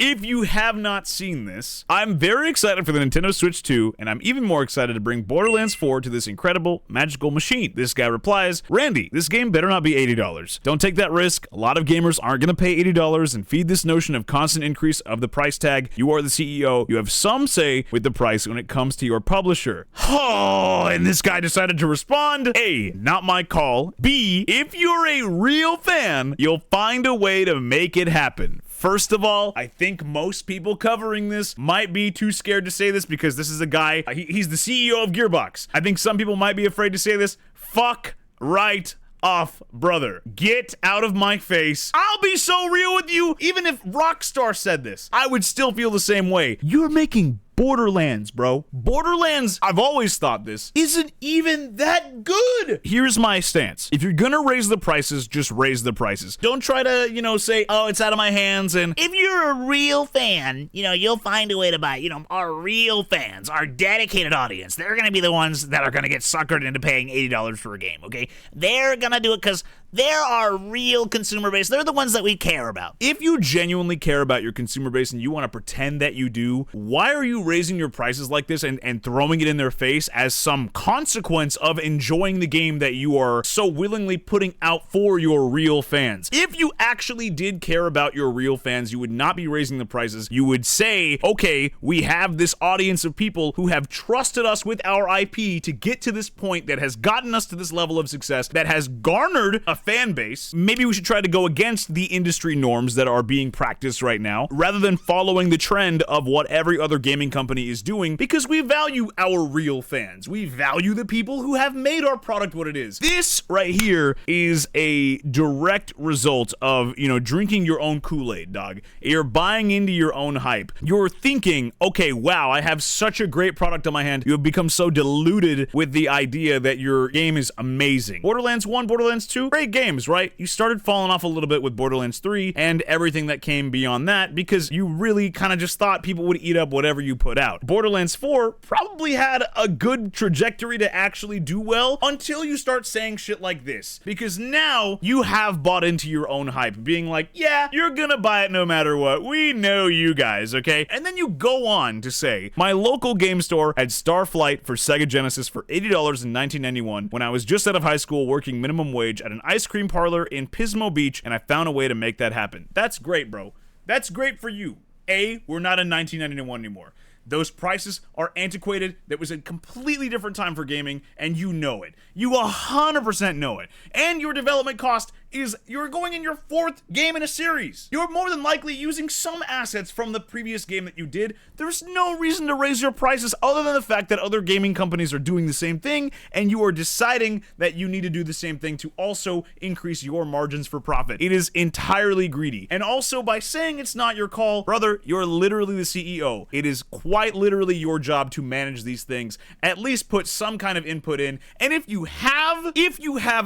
If you have not seen this, I'm very excited for the Nintendo Switch 2, and I'm even more excited to bring Borderlands 4 to this incredible, magical machine. This guy replies, Randy, this game better not be $80. Don't take that risk. A lot of gamers aren't gonna pay $80 and feed this notion of constant increase of the price tag. You are the CEO. You have some say with the price when it comes to your publisher. Oh, and this guy decided to respond, A, not my call. B, if you're a real fan, you'll find a way to make it happen. First of all, I think most people covering this might be too scared to say this because this is a guy, he's the CEO of Gearbox. I think some people might be afraid to say this. Fuck right off, brother. Get out of my face. I'll be so real with you. Even if Rockstar said this, I would still feel the same way. You're making Borderlands, bro. Borderlands, I've always thought this, isn't even that good. Here's my stance. If you're gonna raise the prices, just raise the prices. Don't try to, say, oh, it's out of my hands, and if you're a real fan, you'll find a way to buy it. Our real fans, our dedicated audience, they're gonna be the ones that are gonna get suckered into paying $80 for a game, okay? They're gonna do it because they're our real consumer base. They're the ones that we care about. If you genuinely care about your consumer base and you want to pretend that you do, why are you raising your prices like this and throwing it in their face as some consequence of enjoying the game that you are so willingly putting out for your real fans? If you actually did care about your real fans, you would not be raising the prices. You would say, okay, we have this audience of people who have trusted us with our IP to get to this point that has gotten us to this level of success, that has garnered a fan base. Maybe we should try to go against the industry norms that are being practiced right now, rather than following the trend of what every other gaming company is doing, because we value our real fans. We value the people who have made our product what it is. This right here is a direct result of, drinking your own Kool-Aid, dog. You're buying into your own hype. You're thinking, okay, wow, I have such a great product on my hand. You have become so deluded with the idea that your game is amazing. Borderlands 1, Borderlands 2, great games, right? You started falling off a little bit with Borderlands 3 and everything that came beyond that because you really kind of just thought people would eat up whatever you put out. Borderlands 4 probably had a good trajectory to actually do well until you start saying shit like this, because now you have bought into your own hype, being like, yeah, you're gonna buy it no matter what. We know you guys, okay? And then you go on to say, my local game store had Starflight for Sega Genesis for $80 in 1991 when I was just out of high school working minimum wage at an ice cream parlor in Pismo Beach, and I found a way to make that happen. That's great, bro. That's great for you. A, we're not in 1991 anymore. Those prices are antiquated. That was a completely different time for gaming, and you know it. You 100% know it. And your development cost is, you're going in your 4th game in a series. You're more than likely using some assets from the previous game that you did. There's no reason to raise your prices other than the fact that other gaming companies are doing the same thing, and you are deciding that you need to do the same thing to also increase your margins for profit. It is entirely greedy. And also, by saying it's not your call, brother, you're literally the CEO. It is quite literally your job to manage these things. At least put some kind of input in. And if you have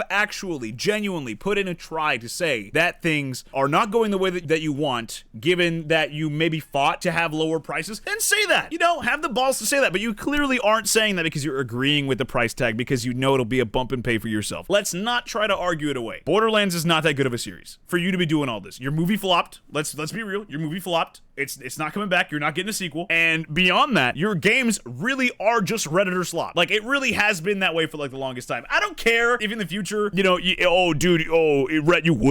actually genuinely put in a try to say that things are not going the way that you want, given that you maybe fought to have lower prices, then say that. Have the balls to say that. But you clearly aren't saying that because you're agreeing with the price tag, because you know it'll be a bump and pay for yourself. Let's not try to argue it away. Borderlands is not that good of a series for you to be doing all this. Your movie flopped. Let's be real. Your movie flopped. It's not coming back. You're not getting a sequel. And beyond that, your games really are just Redditor slop. Like, it really has been that way for like the longest time. I don't care if in the future, you would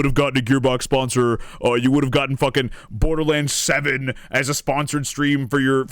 have gotten a Gearbox sponsor. You would have gotten fucking Borderlands 7 as a sponsored stream for your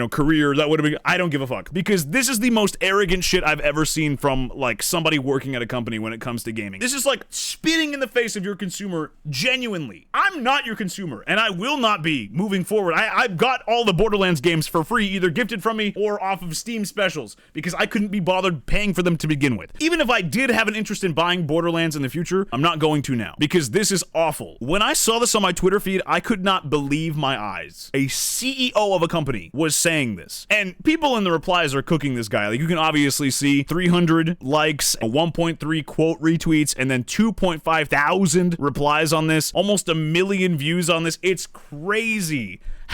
career. That would have been, I don't give a fuck. Because this is the most arrogant shit I've ever seen from like somebody working at a company when it comes to gaming. This is like spitting in the face of your consumer genuinely. I'm not your consumer, and I will not be moving forward. I've got all the Borderlands games for free, either gifted from me or off of Steam specials, because I couldn't be bothered paying for them to begin with. Even if I did have an interest in buying Borderlands in the future, I'm not going to now, because this is awful. When I saw this on my Twitter feed, I could not believe my eyes. A CEO of a company was saying this, and people in the replies are cooking this guy. Like, you can obviously see 300 likes, 1.3 quote retweets, and then 2.5 thousand replies on this, almost 1 million views on this. It's crazy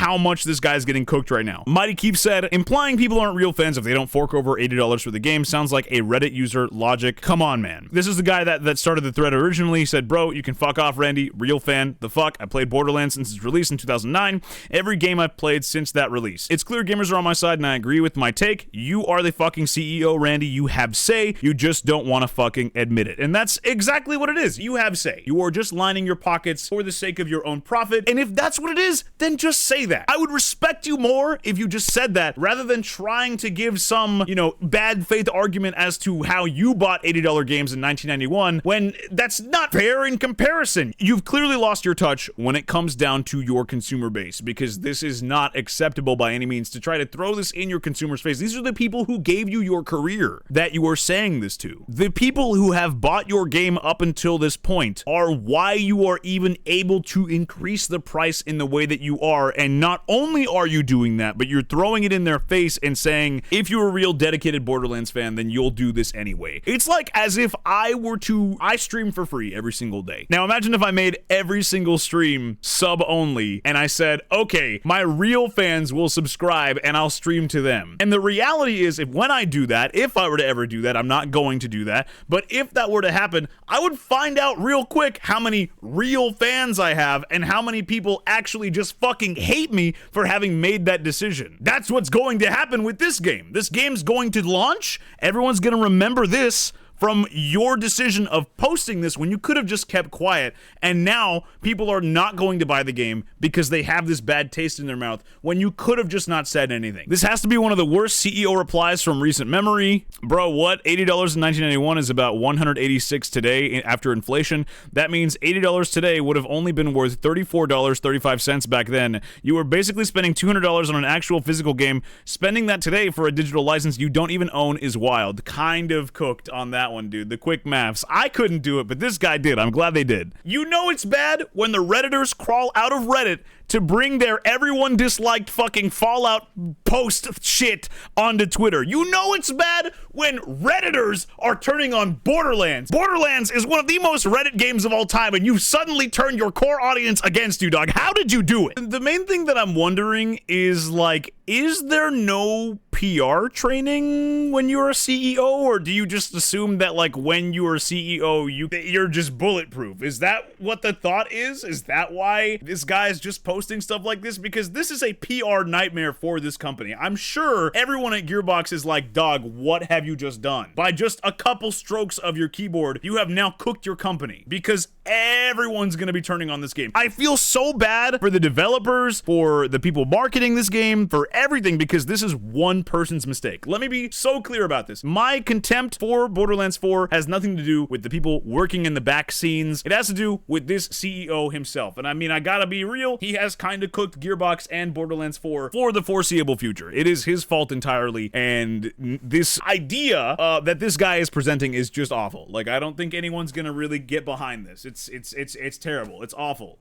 how much this guy's getting cooked right now. Mighty Keep said, implying people aren't real fans if they don't fork over $80 for the game sounds like a Reddit user logic. Come on, man. This is the guy that started the thread originally. He said, bro, you can fuck off, Randy. Real fan. The fuck? I played Borderlands since its release in 2009. Every game I've played since that release. It's clear gamers are on my side and I agree with my take. You are the fucking CEO, Randy. You have say. You just don't want to fucking admit it. And that's exactly what it is. You have say. You are just lining your pockets for the sake of your own profit. And if that's what it is, then just say that. I would respect you more if you just said that rather than trying to give some, bad faith argument as to how you bought $80 games in 1991 when that's not fair in comparison. You've clearly lost your touch when it comes down to your consumer base, because this is not acceptable by any means to try to throw this in your consumer's face. These are the people who gave you your career that you are saying this to. The people who have bought your game up until this point are why you are even able to increase the price in the way that you are. And not only are you doing that, but you're throwing it in their face and saying, if you're a real dedicated Borderlands fan, then you'll do this anyway. It's like as if I stream for free every single day. Now imagine if I made every single stream sub only and I said, okay, my real fans will subscribe and I'll stream to them. And the reality is, if I were to ever do that, I'm not going to do that, but if that were to happen, I would find out real quick how many real fans I have and how many people actually just fucking hate me for having made that decision. That's what's going to happen with this game. This game's going to launch. Everyone's going to remember this from your decision of posting this when you could have just kept quiet, and now people are not going to buy the game because they have this bad taste in their mouth when you could have just not said anything. This has to be one of the worst CEO replies from recent memory. Bro, what? $80 in 1991 is about $186 today after inflation. That means $80 today would have only been worth $34.35 back then. You were basically spending $200 on an actual physical game. Spending that today for a digital license you don't even own is wild. Kind of cooked on that one, dude. The quick maths. I couldn't do it, but this guy did. I'm glad they did. You know it's bad when the Redditors crawl out of Reddit to bring their everyone disliked fucking Fallout post shit onto Twitter. You know it's bad when Redditors are turning on Borderlands. Borderlands is one of the most Reddit games of all time, and you've suddenly turned your core audience against you, dog. How did you do it? The main thing that I'm wondering is, like, is there no PR training when you're a CEO, or do you just assume that, like, when you're a CEO, you're just bulletproof? Is that what the thought is? Is that why this guy is just posting stuff like this? Because this is a PR nightmare for this company. I'm sure everyone at Gearbox is like, dog, what have you just done? By just a couple strokes of your keyboard, you have now cooked your company, because everyone's gonna be turning on this game. I feel so bad for the developers, for the people marketing this game, for everything, because this is one person's mistake. Let me be so clear about this. My contempt for Borderlands 4 has nothing to do with the people working in the back scenes. It has to do with this CEO himself. And I mean, I gotta be real, he has kind of cooked Gearbox and Borderlands 4 for the foreseeable future. It is his fault entirely, and this idea that this guy is presenting is just awful. Like, I don't think anyone's gonna really get behind this. It's terrible. It's awful.